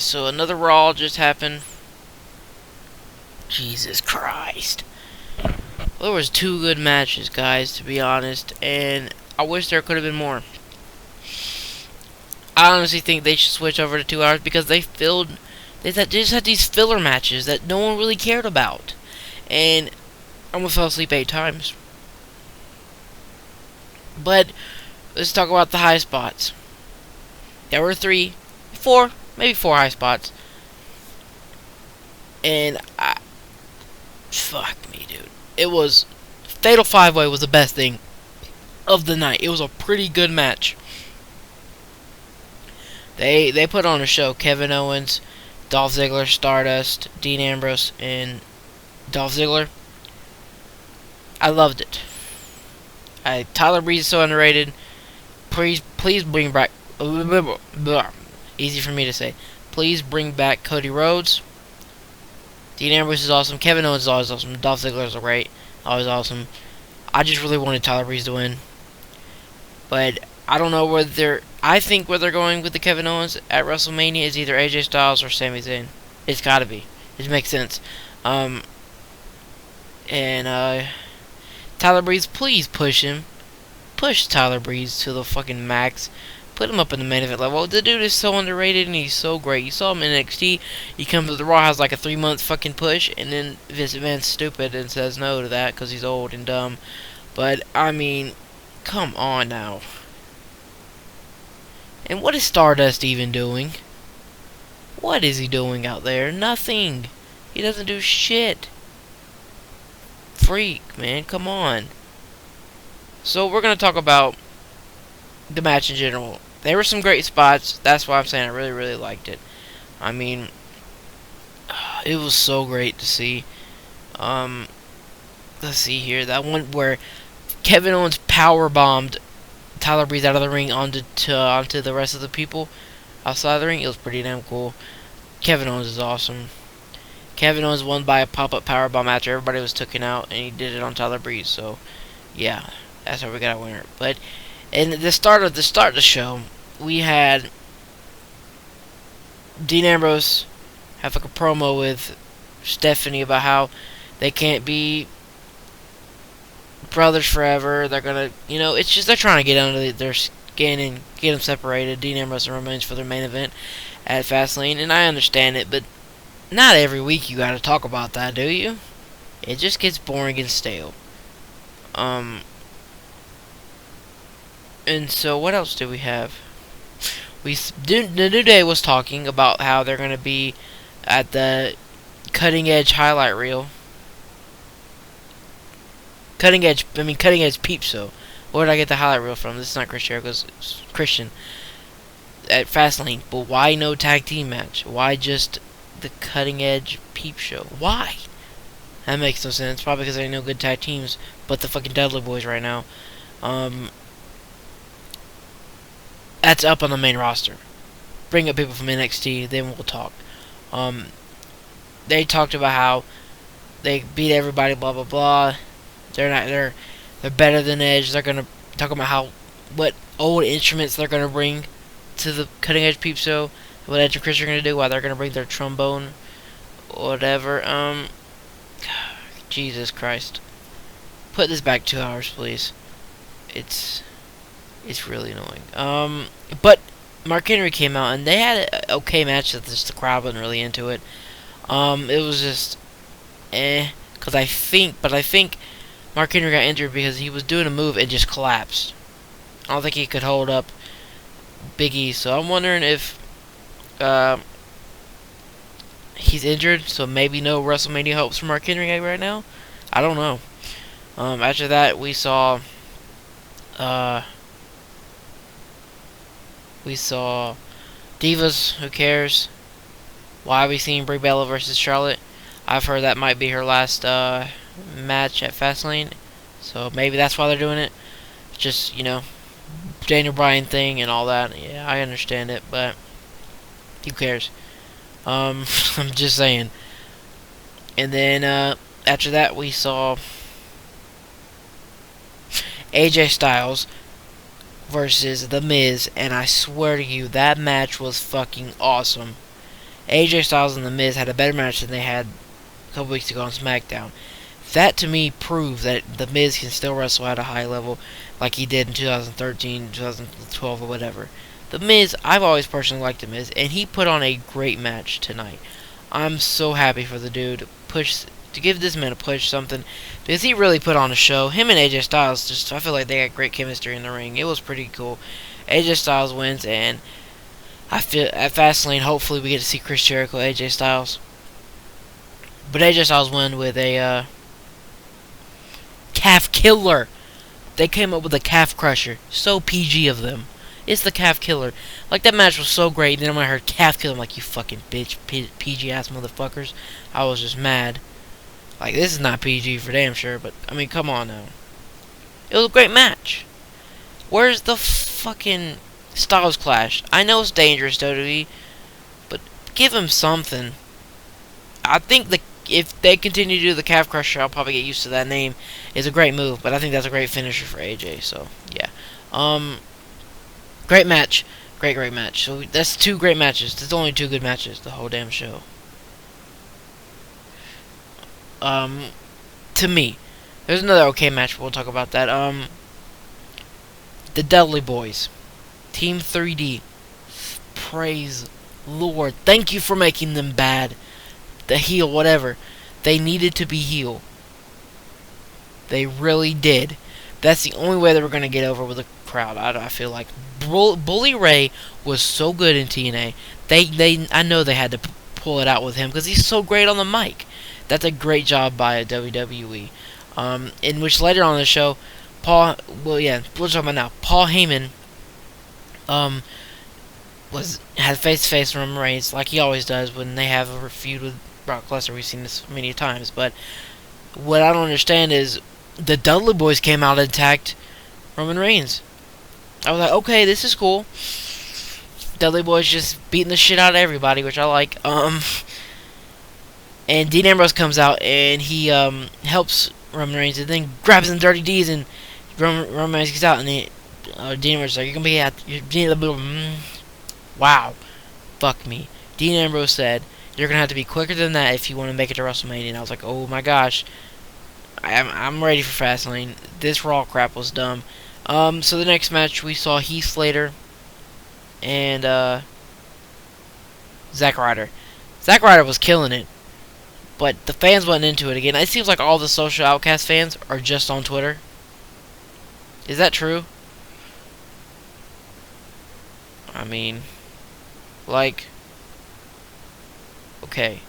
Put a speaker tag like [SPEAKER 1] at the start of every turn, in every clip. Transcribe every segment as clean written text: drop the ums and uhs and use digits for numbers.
[SPEAKER 1] guys, so another Raw just happened. Jesus Christ. Well, there was two good matches, guys, to be honest, and I wish there could have been more. I honestly think they should switch over to 2 hours because they just had these filler matches that no one really cared about. And I'm gonna fall asleep 8 times. But let's talk about the high spots. There were 3, 4, maybe 4 high spots. And fuck me, dude. It was Fatal 5-Way was the best thing of the night. It was a pretty good match. They put on a show. Kevin Owens, Dolph Ziggler, Stardust, Dean Ambrose, and Dolph Ziggler. I loved it. Tyler Breeze is so underrated. Please bring back. Easy for me to say. Please bring back Cody Rhodes. Dean Ambrose is awesome. Kevin Owens is always awesome. Dolph Ziggler is great. Always awesome. I just really wanted Tyler Breeze to win. But I don't know whether I think where they're going with the Kevin Owens at WrestleMania is either AJ Styles or Sami Zayn. It's gotta be. It makes sense. Tyler Breeze, please push him. Push Tyler Breeze to the fucking max. Put him up in the main event level. The dude is so underrated and he's so great. You saw him in NXT. He comes to the Raw, has like a 3-month fucking push, and then Vince McMahon's stupid and says no to that because he's old and dumb. But I mean, come on now. And what is Stardust even doing? What is he doing out there? Nothing. He doesn't do shit. Freak, man, come on. So we're gonna talk about the match in general. There were some great spots. That's why I'm saying I really, really liked it. I mean, it was so great to see. Let's see here. That one where Kevin Owens power bombed Tyler Breeze out of the ring onto the rest of the people outside the ring. It was pretty damn cool. Kevin Owens is awesome. Kevin Owens won by a pop-up powerbomb after everybody was taken out, and he did it on Tyler Breeze. So, yeah, that's how we got a winner. But in the start of the show, we had Dean Ambrose have like a promo with Stephanie about how they can't be brothers forever. They're gonna, it's just they're trying to get under their skin and get them separated. Dean Ambrose and Roman Reigns for their main event at Fastlane, and I understand it, but not every week you gotta talk about that, do you? It just gets boring and stale. And so what else do we have? The New Day was talking about how they're gonna be at the Cutting Edge highlight reel. Cutting Edge Peep Show. Where did I get the highlight reel from? This is not Chris Jericho's. It's Christian. At Fastlane. But why no tag team match? Why just the Cutting Edge Peep Show? Why? That makes no sense. Probably because there ain't no good tag teams but the fucking Dudley Boys right now. That's up on the main roster. Bring up people from NXT, then we'll talk. They talked about how they beat everybody, blah blah blah. They're better than Edge. They're gonna talk about what old instruments they're gonna bring to the Cutting Edge Peep Show. What Edge and Chris are gonna do? Why they're gonna bring their trombone, whatever. Jesus Christ, put this back 2 hours, please. It's really annoying. But Mark Henry came out and they had an okay match. That just the crowd wasn't really into it. It was just because I think Mark Henry got injured because he was doing a move and just collapsed. I don't think he could hold up Big E, so I'm wondering if he's injured, so maybe no WrestleMania hopes for Mark Henry right now. I don't know. After that, we saw Divas. Who cares? Why are we seeing Brie Bella versus Charlotte? I've heard that might be her last match at Fastlane, so maybe that's why they're doing it. Just Daniel Bryan thing and all that. Yeah, I understand it, but who cares? I'm just saying. And then after that, we saw AJ Styles versus The Miz, and I swear to you, that match was fucking awesome. AJ Styles and The Miz had a better match than they had a couple weeks ago on SmackDown. That to me proved that The Miz can still wrestle at a high level like he did in 2013, 2012, or whatever. The Miz, I've always personally liked The Miz, and he put on a great match tonight. I'm so happy for the dude to give this man a push, something, because he really put on a show. Him and AJ Styles, I feel like they got great chemistry in the ring. It was pretty cool. AJ Styles wins, and I feel at Fastlane, hopefully we get to see Chris Jericho, AJ Styles. But AJ Styles won with a calf killer. They came up with a calf crusher. So PG of them. It's the calf killer. Like, that match was so great. And then when I heard calf killer, I'm like, you fucking bitch, PG ass motherfuckers. I was just mad. Like, this is not PG for damn sure. But, I mean, come on now. It was a great match. Where's the fucking Styles Clash? I know it's dangerous, WWE. But give him something. I think if they continue to do the calf crusher, I'll probably get used to that name. It's a great move, but I think that's a great finisher for AJ. So yeah, great match, great match. So that's 2 great matches. There's only 2 good matches the whole damn show. To me, there's another okay match. We'll talk about that. The Dudley Boys, Team 3D. Praise Lord, thank you for making them bad. The heel, whatever. They needed to be heel. They really did. That's the only way they were going to get over with the crowd. I feel like Bully Ray was so good in TNA. I know they had to pull it out with him because he's so great on the mic. That's a great job by WWE. In which later on in the show, we'll talk about now. Paul Heyman had face-to-face with Roman Reigns like he always does when they have a feud with Brock Lesnar. We've seen this many times, but what I don't understand is the Dudley Boys came out and attacked Roman Reigns. I was like, okay, this is cool. Dudley Boys just beating the shit out of everybody, which I like. And Dean Ambrose comes out and he helps Roman Reigns and then grabs him Dirty D's and Roman Reigns gets out and Dean Ambrose is like, you're gonna be wow, fuck me. Dean Ambrose said, you're going to have to be quicker than that if you want to make it to WrestleMania. And I was like, oh my gosh. I'm ready for Fastlane. This Raw crap was dumb. So the next match, we saw Heath Slater and Zack Ryder. Zack Ryder was killing it. But the fans went into it again. It seems like all the Social Outcast fans are just on Twitter. Is that true? I mean, like, okay.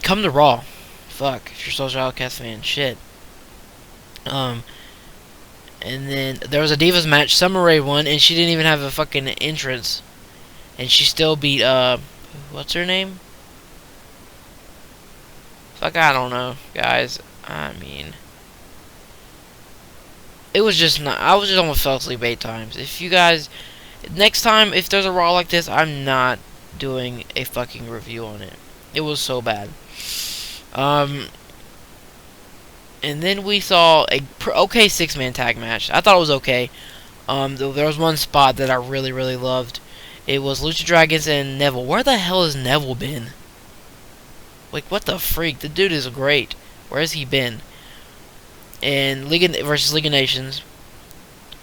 [SPEAKER 1] Come to Raw. Fuck, if you're a Social Outcast fan. Shit. And then there was a Divas match. Summer Rae won, and she didn't even have a fucking entrance. And she still beat, what's her name? Fuck, I don't know, guys. I mean, it was just not. I was just almost fell asleep 8 times. If you guys, next time, if there's a Raw like this, I'm not doing a fucking review on it. It was so bad. And then we saw a okay 6-man tag match. I thought it was okay. There was one spot that I really, really loved. It was Lucha Dragons and Neville. Where the hell has Neville been? Like, what the freak? The dude is great. Where has he been? And League versus League of Nations.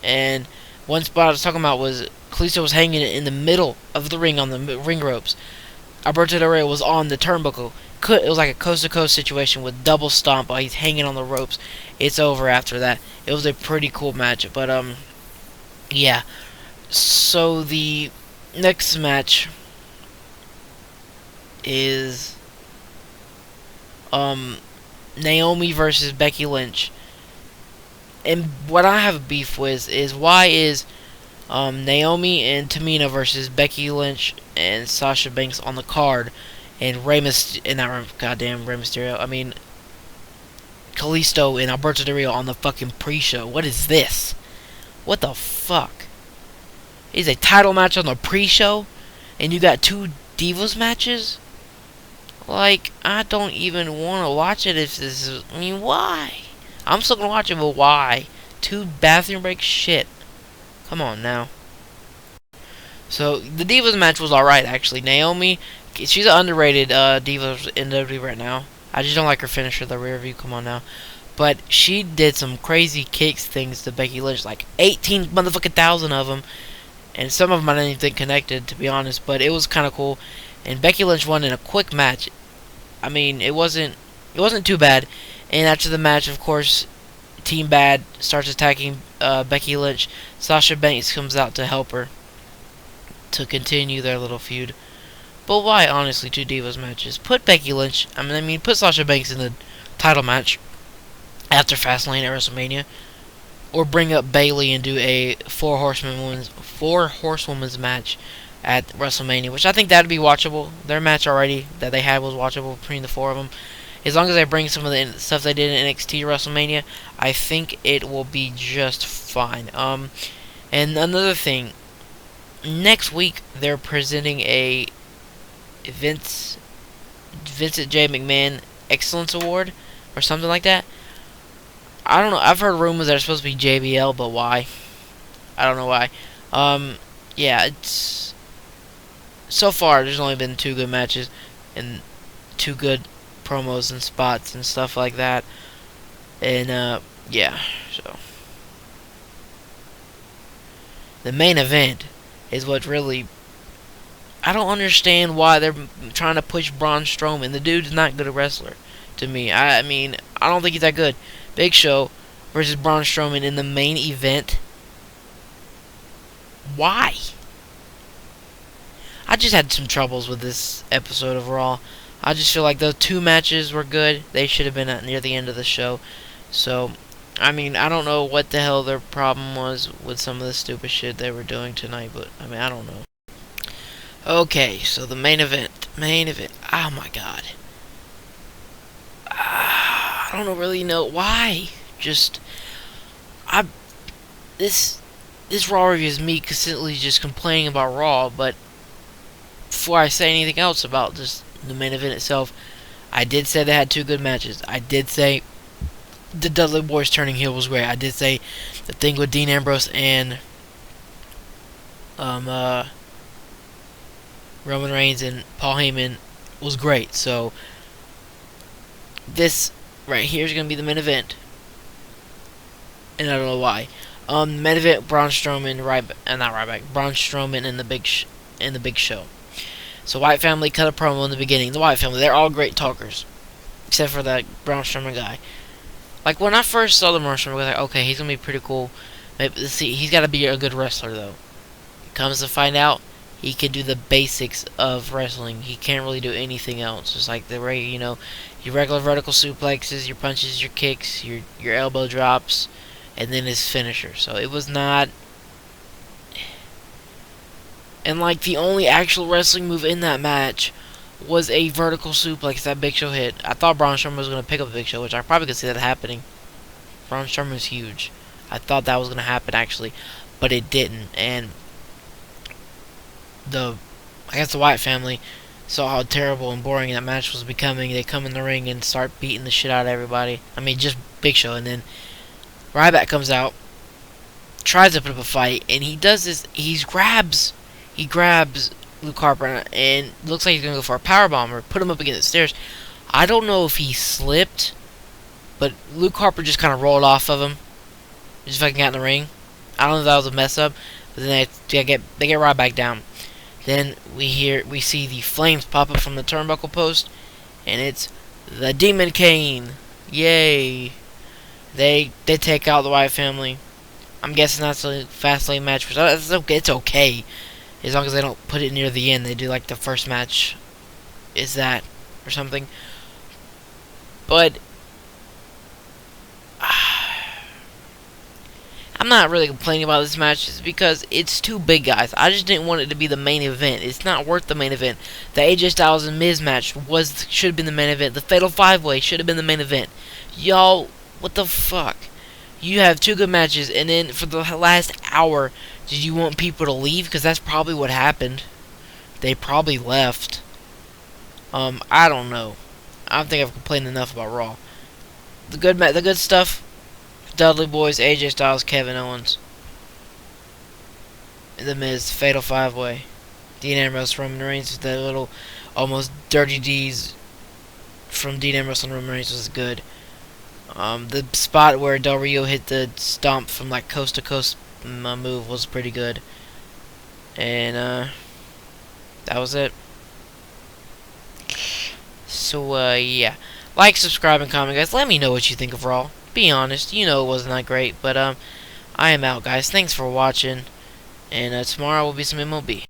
[SPEAKER 1] And one spot I was talking about was Kalisto was hanging in the middle of the ring on the ring ropes. Alberto Del Rio was on the turnbuckle. It was like a coast-to-coast situation with double stomp while he's hanging on the ropes. It's over after that. It was a pretty cool match. But, yeah. So, the next match is Naomi versus Becky Lynch. And what I have beef with is why is Naomi and Tamina versus Becky Lynch and Sasha Banks on the card, and goddamn Rey Mysterio. I mean, Kalisto and Alberto Del Rio on the fucking pre-show. What is this? What the fuck? Is a title match on the pre-show, and you got 2 Divas matches? Like, I don't even want to watch it if this is... I mean, why? I'm still gonna watch it, but why? 2 bathroom breaks? Shit. Come on now. So the Divas match was alright, actually. Naomi, she's an underrated Diva in WWE right now. I just don't like her finisher, the rear view. Come on now. But she did some crazy kicks things to Becky Lynch, like 18 motherfucking thousand of them, and some of them I didn't even think connected, to be honest. But it was kind of cool, and Becky Lynch won in a quick match. I mean, it wasn't too bad. And after the match, of course, Team Bad starts attacking Becky Lynch. Sasha Banks comes out to help her to continue their little feud. But why, honestly, two Divas matches? Put Becky Lynch, put Sasha Banks in the title match after Fastlane at WrestleMania, or bring up Bayley and do a four horsewomen's match at WrestleMania, which I think that'd be watchable. Their match already that they had was watchable between the four of them. As long as they bring some of the stuff they did in NXT WrestleMania, I think it will be just fine. And another thing, next week they're presenting a Vincent J. McMahon Excellence Award or something like that. I don't know. I've heard rumors that it's supposed to be JBL, but why? I don't know why. Yeah, it's so far there's only been 2 good matches and 2 good promos and spots and stuff like that. And yeah, so the main event is what really, I don't understand why they're trying to push Braun Strowman. The dude's not good a wrestler to me. I mean, I don't think he's that good. Big Show versus Braun Strowman in the main event. Why? I just had some troubles with this episode of Raw. I just feel like those 2 matches were good. They should have been at near the end of the show. So, I mean, I don't know what the hell their problem was with some of the stupid shit they were doing tonight, but, I mean, I don't know. Okay, so the main event. Oh my god. I don't really know why. This Raw review is me consistently just complaining about Raw, but before I say anything else about just the main event itself, I did say they had 2 good matches. I did say the Dudley Boys turning heel was great. I did say the thing with Dean Ambrose and Roman Reigns and Paul Heyman was great. So this right here is gonna be the main event, and I don't know why. Main event: Braun Strowman, Braun Strowman and the Big Show. So Wyatt family cut a promo in the beginning. The Wyatt family, they're all great talkers, except for that Braun Strowman guy. Like when I first saw the Braun Strowman, I was like, okay, he's gonna be pretty cool. Maybe, see, he's got to be a good wrestler though. Comes to find out, he can do the basics of wrestling. He can't really do anything else. Just like your regular vertical suplexes, your punches, your kicks, your elbow drops, and then his finisher. So it was not. And like the only actual wrestling move in that match was a vertical suplex that Big Show hit. I thought Braun Strowman was going to pick up Big Show, which I probably could see that happening. Braun Strowman is huge. I thought that was going to happen actually, but it didn't. And I guess the Wyatt family saw how terrible and boring that match was becoming. They come in the ring and start beating the shit out of everybody. I mean, just Big Show. And then Ryback comes out, tries to put up a fight, and he does this. He grabs Luke Harper and looks like he's going to go for a powerbomb or put him up against the stairs. I don't know if he slipped, but Luke Harper just kind of rolled off of him. Just fucking got in the ring. I don't know if that was a mess up, but then they get Ryback down. Then we see the flames pop up from the turnbuckle post, and it's the Demon Kane. Yay! They take out the Wyatt family. I'm guessing that's a Fastlane match. It's okay. As long as they don't put it near the end. They do like the first match is that or something. But I'm not really complaining about this match just because it's 2 big guys. I just didn't want it to be the main event. It's not worth the main event. The AJ Styles and Miz match should have been the main event. The Fatal 5-Way should have been the main event. Y'all, what the fuck? You have 2 good matches, and then for the last hour, did you want people to leave? Because that's probably what happened. They probably left. I don't know. I don't think I've complained enough about Raw. The good stuff: Dudley Boys, AJ Styles, Kevin Owens. The Miz Fatal 5-Way. Dean Ambrose, Roman Reigns with that little almost Dirty D's from Dean Ambrose and Roman Reigns was good. The spot where Del Rio hit the stomp from like coast to coast move was pretty good. And that was it. So yeah. Like, subscribe, and comment, guys. Let me know what you think of Raw. Be honest, you know it wasn't that great, but I am out, guys. Thanks for watching, and tomorrow will be some MLB.